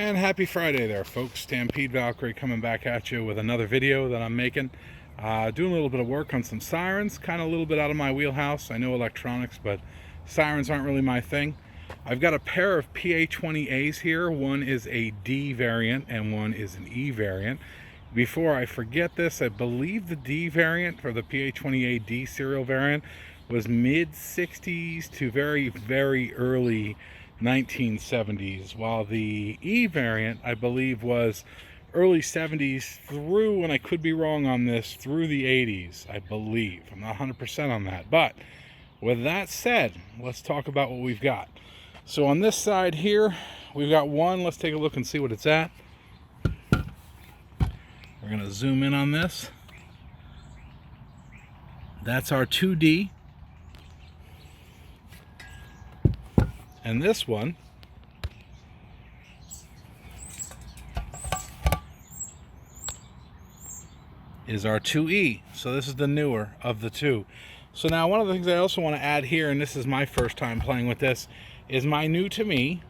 And happy Friday there, folks. Stampede Valkyrie coming back at you with another video that I'm making. Doing a little bit of work on some sirens, kind of a little bit out of my wheelhouse. I know electronics, but sirens aren't really my thing. I've got a pair of PA-20A's here. One is a D variant and one is an E variant. Before I forget this, I believe the D variant for the PA-20A D serial variant was mid-60s to very, very early 1970s, while the E variant, I believe, was early 70s through, and I could be wrong on this, through the 80s, I believe. I'm not 100% on that. But with that said, let's talk about what we've got. So on this side here, we've got one. Let's take a look and see what it's at. We're going to zoom in on this. That's our 2D. And this one is our 2E. So this is the newer of the two. So now one of the things I also want to add here, and this is my first time playing with this, is my new to me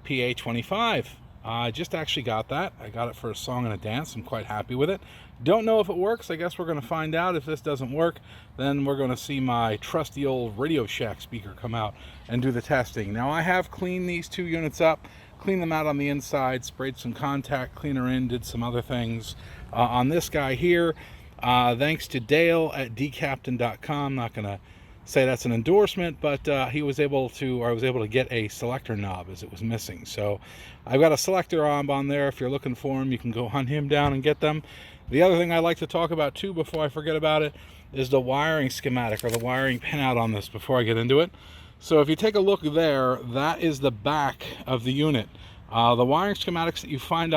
PA-25. I just actually got that. I got it for a song and a dance. I'm quite happy with it. Don't know if it works. I guess we're going to find out. If this doesn't work, then we're going to see my trusty old Radio Shack speaker come out and do the testing. Now, I have cleaned these two units up, cleaned them out on the inside, sprayed some contact cleaner in, did some other things. On this guy here, thanks to Dale at dcaptain.com, not going to say that's an endorsement, but I was able to get a selector knob as it was missing. So I've got a selector knob on there. If you're looking for them, you can go hunt him down and get them. The other thing I like to talk about too, before I forget about it, is the wiring schematic, or the wiring pinout on this, before I get into it. So if you take a look there, that is the back of the unit. The wiring schematics that you find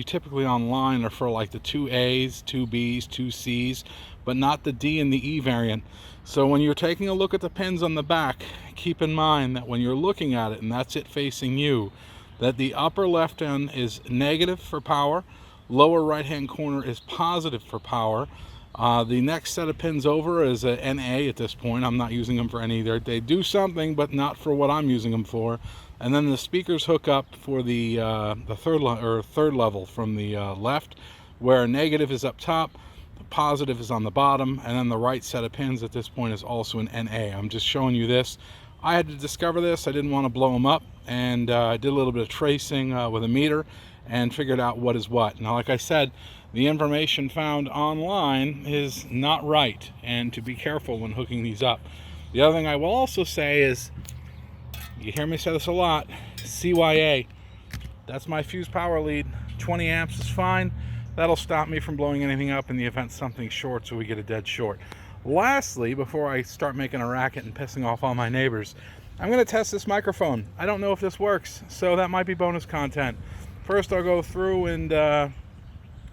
typically online are for like the 2A's, 2B's, 2C's, but not the D and the E variant. So when you're taking a look at the pins on the back, keep in mind that when you're looking at it, and that's it facing you, that the upper left end is negative for power, lower right hand corner is positive for power. The next set of pins over is a NA at this point. I'm not using them for any either. They do something, but not for what I'm using them for. And then the speakers hook up for the third level from the left, where negative is up top, positive is on the bottom, and then the right set of pins at this point is also an NA. I'm just showing you this. I had to discover this. I didn't want to blow them up, and I did a little bit of tracing with a meter and figured out what is what. Now, like I said, the information found online is not right, and to be careful when hooking these up. The other thing I will also say is, you hear me say this a lot, CYA. That's my fuse power lead. 20 amps is fine. That'll stop me from blowing anything up in the event something's short, so we get a dead short. Lastly, before I start making a racket and pissing off all my neighbors, I'm going to test this microphone. I don't know if this works, so that might be bonus content. First, I'll go through and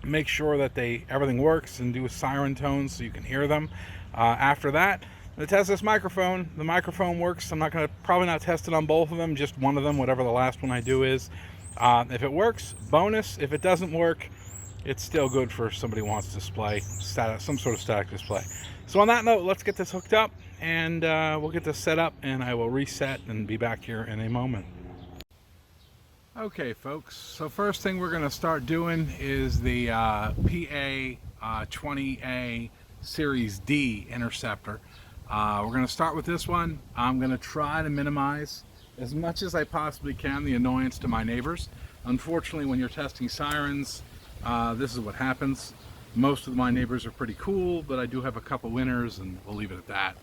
make sure that everything works and do a siren tone so you can hear them. After that, I'm going to test this microphone. The microphone works. I'm probably not test it on both of them, just one of them, whatever the last one I do is. If it works, bonus. If it doesn't work, it's still good for if somebody wants to display some sort of static display. So on that note, let's get this hooked up, and we'll get this set up, and I will reset and be back here in a moment. Okay, folks, so first thing we're going to start doing is the PA-20A Series D Interceptor. We're going to start with this one. I'm going to try to minimize as much as I possibly can the annoyance to my neighbors. Unfortunately, when you're testing sirens, this is what happens. Most of my neighbors are pretty cool, but I do have a couple winners, and we'll leave it at that.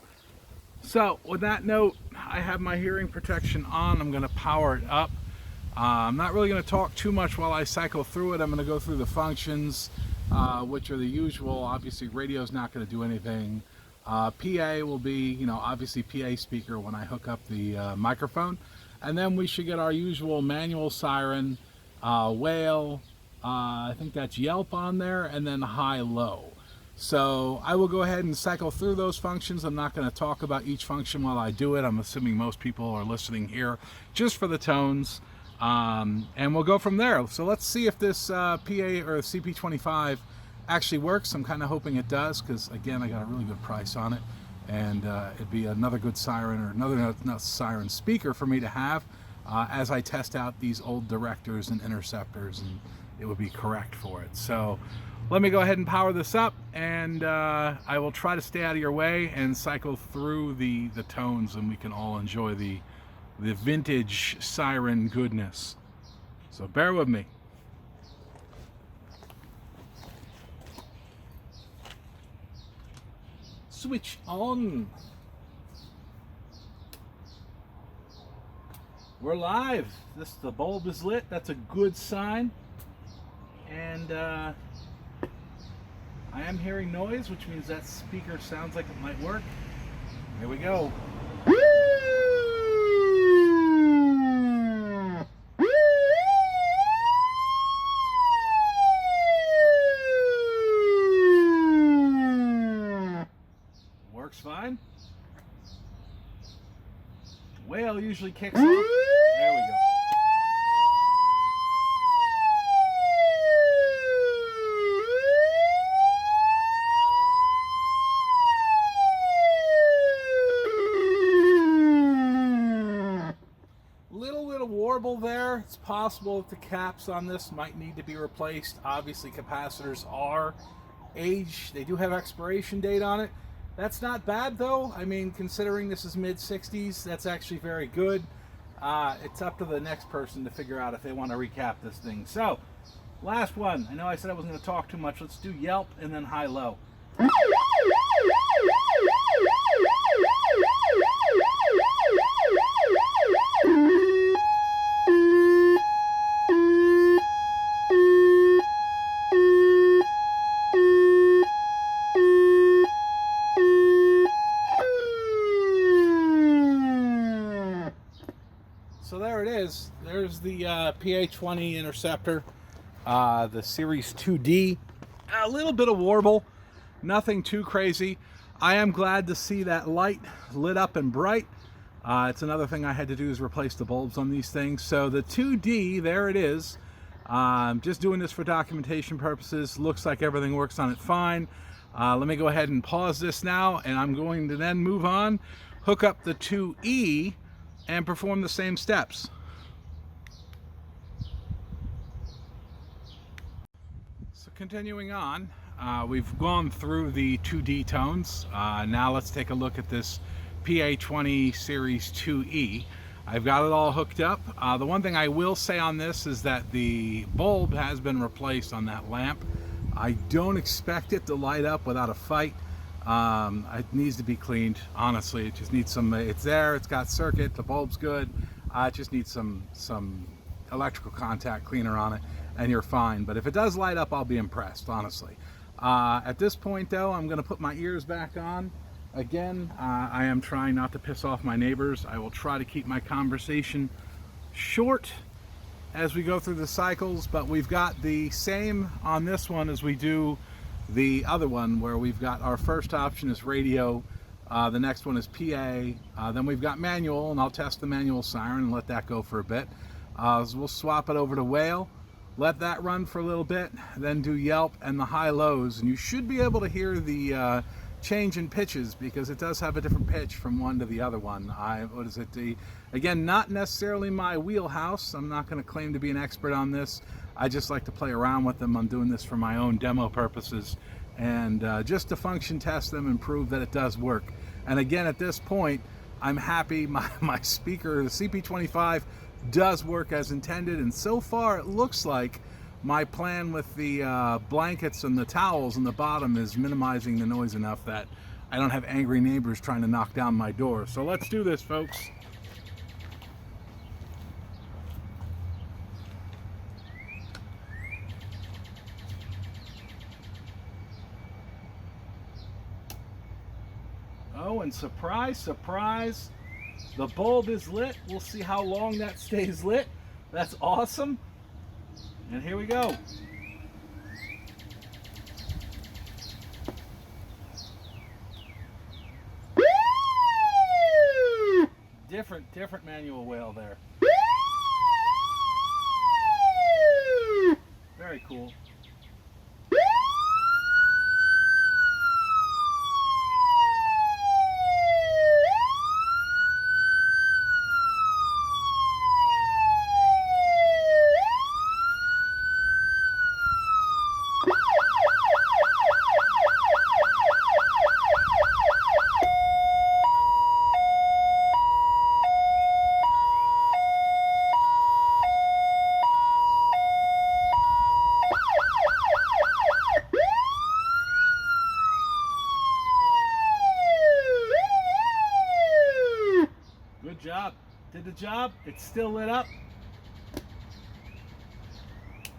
So with that note, I have my hearing protection on. I'm going to power it up. I'm not really going to talk too much while I cycle through it. I'm going to go through the functions, which are the usual. Obviously, radio's not going to do anything. PA will be, obviously PA speaker when I hook up the microphone. And then we should get our usual manual siren, wail, I think that's yelp on there, and then high-low. So I will go ahead and cycle through those functions. I'm not going to talk about each function while I do it. I'm assuming most people are listening here just for the tones. And we'll go from there. So let's see if this PA or CP25 actually works. I'm kind of hoping it does, because again, I got a really good price on it, and it'd be another good siren, or not siren speaker for me to have. as I test out these old directors and interceptors, and it would be correct for it. So let me go ahead and power this up, and I will try to stay out of your way and cycle through the tones, and we can all enjoy the vintage siren goodness. So bear with me. Switch on. We're live. The bulb is lit. That's a good sign. And I am hearing noise, which means that speaker sounds like it might work. Here we go. Works fine. Whale usually kicks off. There we go. Little bit of warble there. It's possible that the caps on this might need to be replaced. Obviously, capacitors are aged. They do have expiration date on it. That's not bad though. I mean, considering this is mid-60s, that's actually very good. It's up to the next person to figure out if they want to recap this thing. So, last one. I know I said I wasn't going to talk too much. Let's do yelp and then high-low. So there it is. There's the PA-20 Interceptor, the Series 2D. A little bit of warble, nothing too crazy. I am glad to see that light lit up and bright. It's another thing I had to do is replace the bulbs on these things. So the 2D, there it is. Just doing this for documentation purposes. Looks like everything works on it fine. Let me go ahead and pause this now, and I'm going to then move on, hook up the 2E, and perform the same steps. So continuing on, we've gone through the 2D tones. Now let's take a look at this PA-20 Series 2E. I've got it all hooked up. The one thing I will say on this is that the bulb has been replaced on that lamp. I don't expect it to light up without a fight. It needs to be cleaned, honestly. It just needs some, it's there, it's got circuit, the bulb's good. It just needs some electrical contact cleaner on it, and you're fine. But if it does light up, I'll be impressed, honestly. At this point though, I'm gonna put my ears back on. Again, I am trying not to piss off my neighbors. I will try to keep my conversation short as we go through the cycles, but we've got the same on this one as we do the other one, where we've got our first option is radio, the next one is PA, then we've got manual, and I'll test the manual siren and let that go for a bit. So we'll swap it over to whale, let that run for a little bit, then do yelp and the high lows, and you should be able to hear the change in pitches, because it does have a different pitch from one to the other one. What is it? Again, not necessarily my wheelhouse. I'm not going to claim to be an expert on this. I just like to play around with them. I'm doing this for my own demo purposes, and just to function test them and prove that it does work. And again, at this point, I'm happy my speaker, the CP25, does work as intended, and so far it looks like my plan with the blankets and the towels on the bottom is minimizing the noise enough that I don't have angry neighbors trying to knock down my door. So let's do this, folks. Oh, and surprise, surprise, the bulb is lit. We'll see how long that stays lit. That's awesome. And here we go. Different manual whale there. Very cool. the job. It's still lit up.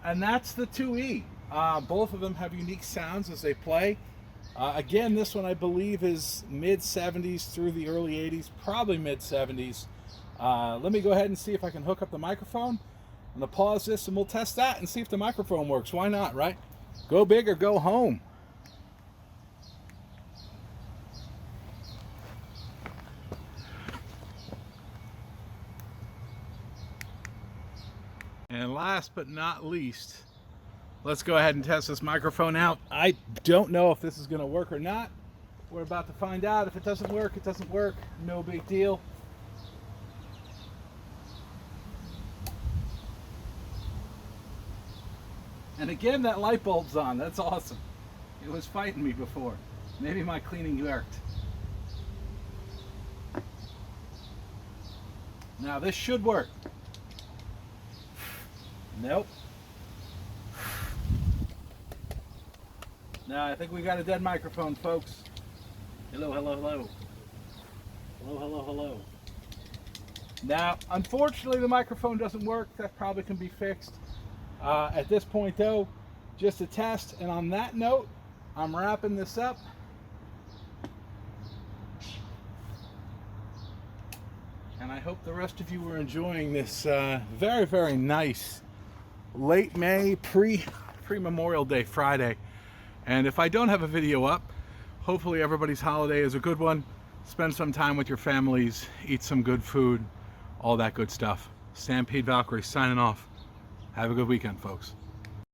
And that's the 2E. Both of them have unique sounds as they play. Again, this one I believe is mid-70s through the early 80s, probably mid-70s. Let me go ahead and see if I can hook up the microphone. I'm going to pause this and we'll test that and see if the microphone works. Why not, right? Go big or go home. And last but not least, let's go ahead and test this microphone out. I don't know if this is going to work or not. We're about to find out. If it doesn't work, it doesn't work. No big deal. And again, that light bulb's on. That's awesome. It was fighting me before. Maybe my cleaning worked. Now this should work. Nope. Now I think we got a dead microphone, folks. Hello, hello, hello. Hello, hello, hello. Now, unfortunately, the microphone doesn't work. That probably can be fixed. At this point, though, just a test. And on that note, I'm wrapping this up. And I hope the rest of you are enjoying this very, very nice late May pre-Memorial Day Friday. And if I don't have a video up, hopefully everybody's holiday is a good one. Spend some time with your families, eat some good food, all that good stuff. Stampede Valkyrie signing off. Have a good weekend, folks.